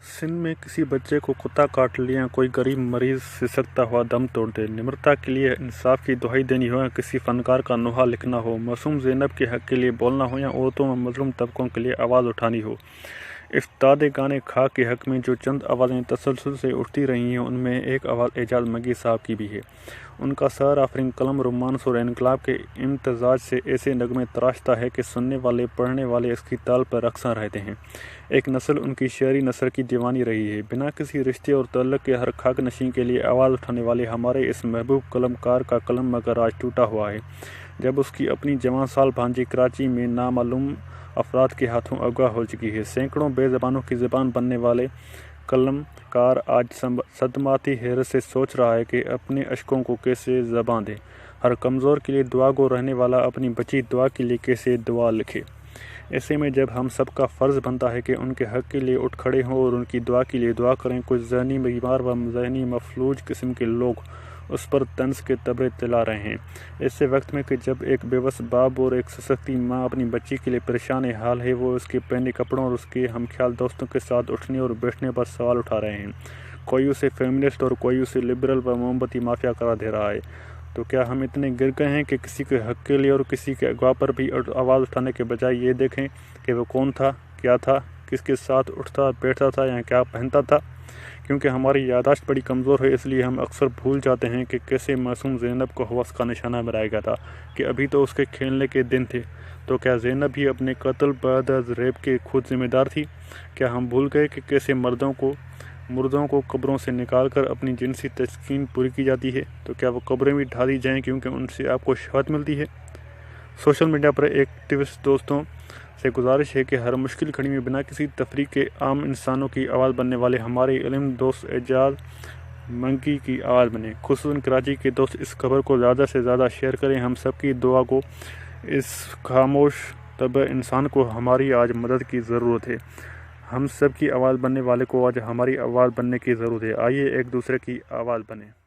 سندھ میں کسی بچے کو کتا کاٹ لیا، کوئی غریب مریض سسکتا ہوا دم توڑ دے، نمرتا کے لیے انصاف کی دہائی دینی ہو یا کسی فنکار کا نوحہ لکھنا ہو، معصوم زینب کے حق کے لیے بولنا ہو یا عورتوں و مظلوم طبقوں کے لیے آواز اٹھانی ہو، افتادِ گانے خاک کے حق میں جو چند آوازیں تسلسل سے اٹھتی رہی ہیں، ان میں ایک آواز اعجاز مگی صاحب کی بھی ہے۔ ان کا سحر آفرین قلم رومانس اور انقلاب کے امتزاج سے ایسے نغمے تراشتا ہے کہ سننے والے پڑھنے والے اس کی تال پر رقصاں رہتے ہیں۔ ایک نسل ان کی شعری نثر کی دیوانی رہی ہے۔ بنا کسی رشتے اور تعلق کے ہر خاک نشین کے لیے آواز اٹھانے والے ہمارے اس محبوب قلم کار کا قلم مگر آج ٹوٹا ہوا ہے، جب اس کی اپنی جوان سال بھانجی کراچی میں نامعلوم افراد کے ہاتھوں اغوا ہو چکی ہے۔ سینکڑوں بے زبانوں کی زبان بننے والے قلم کار آج صدماتی حیرت سے سوچ رہا ہے کہ اپنے اشکوں کو کیسے زباں دے، ہر کمزور کے لیے دعا گو رہنے والا اپنی بچی دعا کے لیے کیسے دعا لکھے۔ ایسے میں جب ہم سب کا فرض بنتا ہے کہ ان کے حق کے لیے اٹھ کھڑے ہوں اور ان کی دعا کے لیے دعا کریں، کچھ ذہنی بیمار و ذہنی مفلوج قسم کے لوگ اس پر طنز کے تبرے تلا رہے ہیں۔ ایسے وقت میں کہ جب ایک بے بس باپ اور ایک سسکتی ماں اپنی بچی کے لیے پریشان حال ہے، وہ اس کے پہنے کپڑوں اور اس کے ہم خیال دوستوں کے ساتھ اٹھنے اور بیٹھنے پر سوال اٹھا رہے ہیں، کوئی اسے فیمنسٹ اور کوئی اسے لبرل و موم بتی مافیا قرار دے رہا ہے، تو کیا ہم اتنے گر گئے ہیں کہ کسی کے حق کے لیے اور کسی کے اغوا پر بھی آواز اٹھانے کے بجائے یہ دیکھیں کہ وہ کون تھا، کیا تھا، کس کے ساتھ اٹھتا بیٹھتا تھا یا کیا پہنتا تھا؟ کیونکہ ہماری یادداشت بڑی کمزور ہے، اس لیے ہم اکثر بھول جاتے ہیں کہ کیسے معصوم زینب کو ہوس کا نشانہ بنایا گیا تھا، کہ ابھی تو اس کے کھیلنے کے دن تھے۔ تو کیا زینب بھی اپنے قتل بعد از ریپ کے خود ذمہ دار تھی؟ کیا ہم بھول گئے کہ کیسے مردوں کو قبروں سے نکال کر اپنی جنسی تسکین پوری کی جاتی ہے؟ تو کیا وہ قبریں بھی ڈھا دی جائیں کیونکہ ان سے آپ کو شہوت ملتی ہے؟ سوشل میڈیا پر ایکٹیوسٹ دوستوں سے گزارش ہے کہ ہر مشکل گھڑی میں بنا کسی تفریق کے عام انسانوں کی آواز بننے والے ہمارے علم دوست اعجاز مگی کی آواز بنیں۔ خصوصاً کراچی کے دوست اس خبر کو زیادہ سے زیادہ شیئر کریں۔ ہم سب کی دعا کو اس خاموش طبع انسان کو ہماری آج مدد کی ضرورت ہے۔ ہم سب کی آواز بننے والے کو آج ہماری آواز بننے کی ضرورت ہے۔ آئیے ایک دوسرے کی آواز بنیں۔